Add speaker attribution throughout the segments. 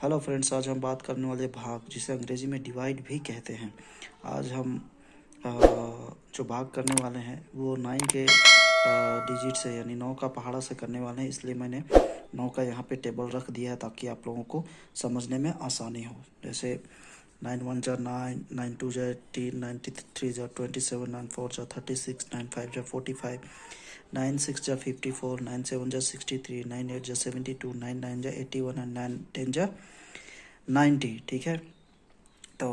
Speaker 1: Hello friends, आज हम बात करने वाले भाग, जिसे अंग्रेजी में डिवाइड भी कहते हैं। आज हम जो भाग करने वाले हैं वो 9 के डिजिट से, यानी 9 का पहाड़ा से करने वाले हैं। इसलिए मैंने 9 का यहाँ पे टेबल रख दिया है ताकि आप लोगों को समझने में आसानी हो। जैसे 9 1 जा 9, 9 2 जा 18, 9 3 जा 27, 9 4 जा 36, 9 5 जा 45, 9 6 जा 54, 9 7 जा 63, 9 8 जा 72, 9 9 जा 81 और 9 10 जा 90। ठीक है, तो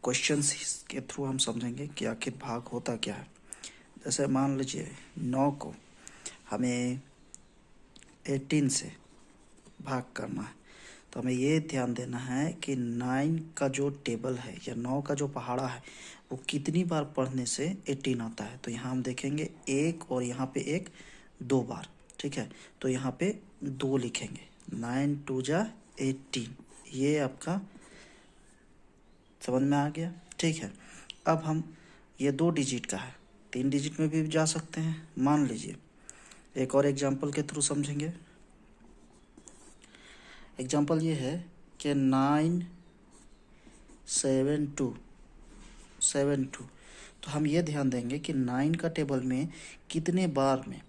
Speaker 1: क्वेश्चंस के थ्रू हम समझेंगे कि आखिर भाग होता क्या है। जैसे मान लीजिए 9 को हमें 18 से भाग करना है, तो हमें ये ध्यान देना है कि 9 का जो टेबल है या 9 का जो पहाड़ा है वो कितनी बार पढ़ने से 18 आता है। तो यहाँ हम देखेंगे एक, और यहाँ पे एक 2 बार। ठीक है, तो यहाँ पे 2 लिखेंगे। 9 2 जा 18, ये आपका समझ में आ गया। ठीक है, अब हम ये 2 डिजिट का है, 3 डिजिट में भी जा सकते हैं। मान लीजिए एक और एग्जांपल के थ्रू समझेंगे। एग्जांपल ये है कि 9 7 2 7 2, तो हम ये ध्यान देंगे कि 9 का टेबल में कितने बार में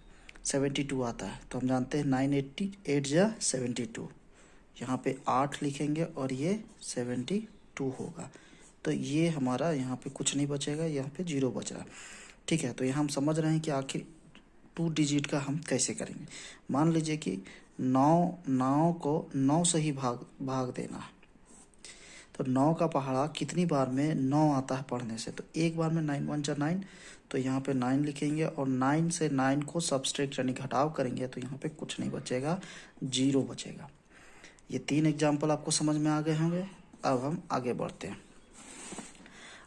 Speaker 1: 72 आता है। तो हम जानते हैं 9 80 8 जा 72, यहाँ पे 8 लिखेंगे और ये 72 होगा। तो ये हमारा यहाँ पे कुछ नहीं बचेगा, यहाँ पे 0 बच रहा। ठीक है, तो यहाँ हम समझ रहे हैं कि आखिर 2 डिजिट का हम कैसे करेंगे। मान लीजिए कि 9 को 9 से ही भाग देना है, तो 9 का पहाड़ा कितनी बार में 9 आता है पढ़ने से। तो एक बार में 9 1 जा 9, तो यहाँ पे 9 लिखेंगे और 9 से 9 को सब्सट्रैक्ट यानी घटाव करेंगे, तो यहाँ पे कुछ नहीं बचेगा, 0 बचेगा। ये 3 एग्जाम्पल आपको समझ में आ गए होंगे। अब हम आगे बढ़ते हैं।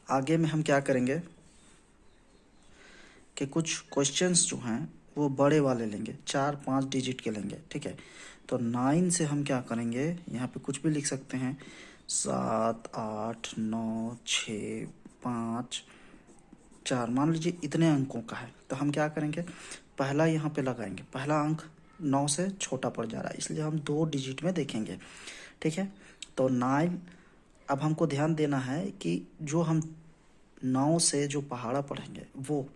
Speaker 1: आगे में हम क्या करेंगे कि कुछ क्वेश्चंस जो हैं वो बड़े वाले लेंगे, 4-5 डिजिट के लेंगे। ठीक है, तो 9 से हम क्या करेंगे, यहाँ पे कुछ भी लिख सकते हैं, 7 8 9 6 5 4, मान लीजिए इतने अंकों का है। तो हम क्या करेंगे, पहला यहाँ पे लगाएंगे। पहला अंक 9 से छोटा पड़ जा रहा है, इसलिए हम 2 डिजिट में देखेंगे। ठीक है, तो 9, अब हमको ध्यान देना है कि जो हम 9 से जो पहाड़ा पढ़ेंगे वो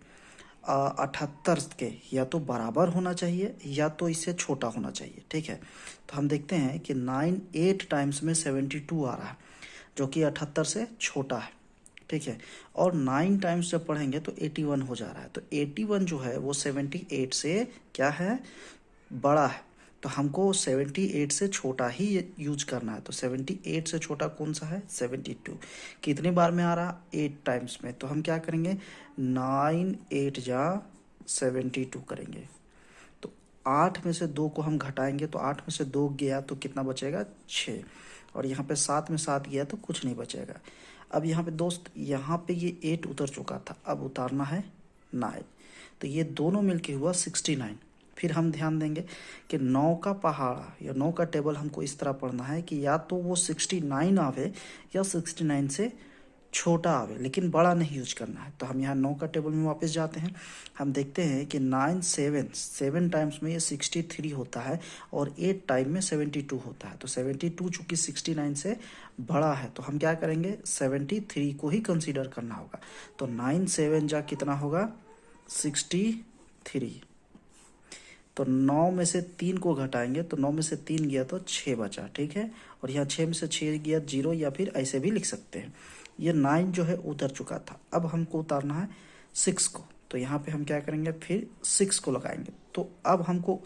Speaker 1: 78 के या तो बराबर होना चाहिए या तो इससे छोटा होना चाहिए। ठीक है, तो हम देखते हैं कि 9 8 टाइम्स में 72 आ रहा है, जो कि 78 से छोटा है। ठीक है, और 9 टाइम्स जब पढ़ेंगे तो 81 हो जा रहा है। तो 81 जो है वो 78 से क्या है, बड़ा है। तो हमको 78 से छोटा ही यूज करना है। तो 78 से छोटा कौन सा है, 72। कितनी बार में आ रहा, 8 टाइम्स में। तो हम क्या करेंगे, 9 8 जा 72 करेंगे। तो 8 में से 2 को हम घटाएंगे, तो 8 में से 2 गया तो कितना बचेगा, 6। और यहाँ पे 7 में 7 गया तो कुछ नहीं बचेगा। अब यहाँ पे दोस्त, यहाँ पे ये 8 उतर चुका था, अब उतारना है 9। तो ये दोनों मिलके हुआ 69। फिर हम ध्यान देंगे कि 9 का पहाड़ा या 9 का टेबल हमको इस तरह पढ़ना है कि या तो वो 69 आवे या 69 से छोटा आवे, लेकिन बड़ा नहीं यूज करना है। तो हम यहाँ 9 का टेबल में वापस जाते हैं। हम देखते हैं कि 9 7 टाइम्स में ये 63 होता है और 8 टाइम में 72 होता है। तो 72 चूँकि 69 से बड़ा है, तो हम क्या करेंगे, 73 को ही कंसीडर करना होगा। तो 9 7 जा कितना होगा, 63। तो 9 में से 3 को घटाएंगे, तो 9 में से 3 गया तो 6 बचा। ठीक है, और यहाँ 6 में से 6 गया 0, या फिर ऐसे भी लिख सकते हैं। ये 9 जो है उतर चुका था, अब हमको उतारना है 6 को। तो यहाँ पे हम क्या करेंगे, फिर 6 को लगाएंगे। तो अब हमको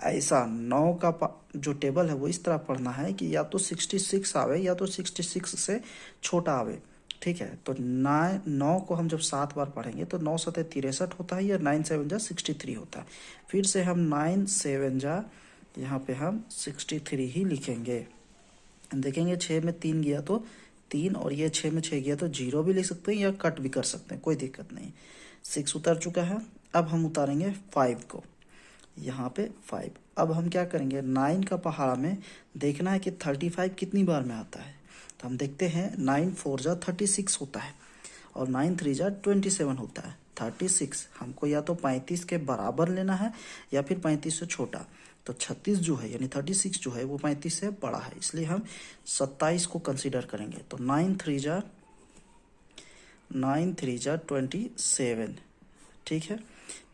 Speaker 1: ऐसा 9 का जो टेबल है वो इस तरह पढ़ना है कि या तो 66 आवे या तो 66 से छोटा आवे। ठीक है, तो 9 को हम जब 7 बार पढ़ेंगे तो 9 7 63 होता है, या 9 7 जा 63 होता है। फिर से हम 9 7 जा, यहाँ पे हम 63 ही लिखेंगे। देखेंगे 6 में 3 गया तो 3, और ये 6 में 6 गया तो 0 भी लिख सकते हैं या कट भी कर सकते हैं, कोई दिक्कत नहीं। 6 उतर चुका है। अब हम उतारेंगे 5 को, यहाँ पे 5। अब हम क्या करेंगे, 9 का पहाड़ा में देखना है कि 35 कितनी बार में आता है। तो हम देखते हैं 9 4 जा 36 होता है और 9 3 जा 27 होता है। 36 हमको या तो 35 के बराबर लेना है या फिर 35 से छोटा। तो 36 जो है यानी 36 जो है वो 35 से बड़ा है, इसलिए हम 27 को कंसीडर करेंगे। तो 9 3 जा 27, ठीक है,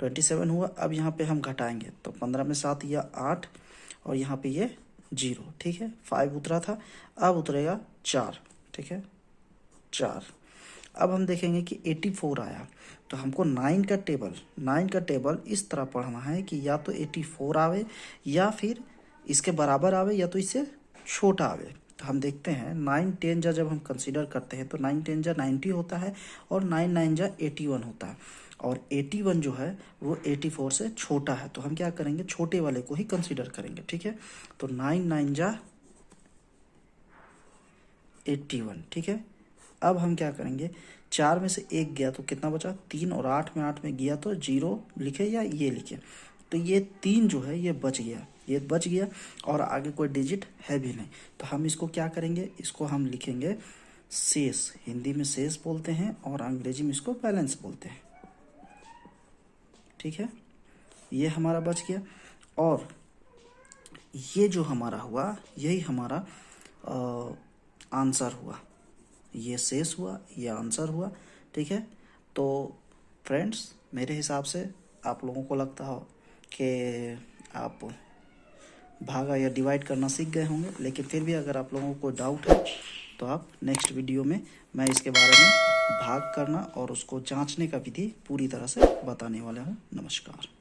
Speaker 1: 27 हुआ। अब यहाँ पे हम घटाएंगे तो 15 में 7 या 8 और यहाँ पे ये 0, ठीक है, 5 उतरा था, अब उतरेगा 4, ठीक है, 4। अब हम देखेंगे कि 84 आया, तो हमको 9 का टेबल इस तरह पढ़ना है कि या तो 84 आवे या फिर इसके बराबर आवे या तो इससे छोटा आवे। तो हम देखते हैं 9 10 जा जब हम कंसीडर करते हैं तो 9 10 जा 90 होता है और 9 9 जा 81 होता है, और 81 जो है वो 84 से छोटा है, तो हम क्या करेंगे, छोटे वाले को ही कंसीडर करेंगे, ठीक है। तो 9 9 जा 81, ठीक है। अब हम क्या करेंगे, 4 में से 1 गया तो कितना बचा, 3, और 8 में गया तो 0 लिखे या ये लिखे, तो ये 3 जो है ये बच गया और आगे कोई डिजिट है भी नहीं। तो हम इसको क्या करेंगे, इसको हम लिखेंगे शेष, हिंदी में शेष बोलते हैं और अंग्रेजी में इसको बैलेंस बोलते हैं, ठीक है। ये हमारा बच गया, और ये जो हमारा हुआ यही हमारा आंसर हुआ, ये शेष हुआ, ये आंसर हुआ, ठीक है। तो फ्रेंड्स, मेरे हिसाब से आप लोगों को लगता हो कि आप भागा या डिवाइड करना सीख गए होंगे, लेकिन फिर भी अगर आप लोगों को डाउट है तो आप नेक्स्ट वीडियो में मैं इसके बारे में भाग करना और उसको जांचने का विधि पूरी तरह से बताने वाला हूँ। नमस्कार।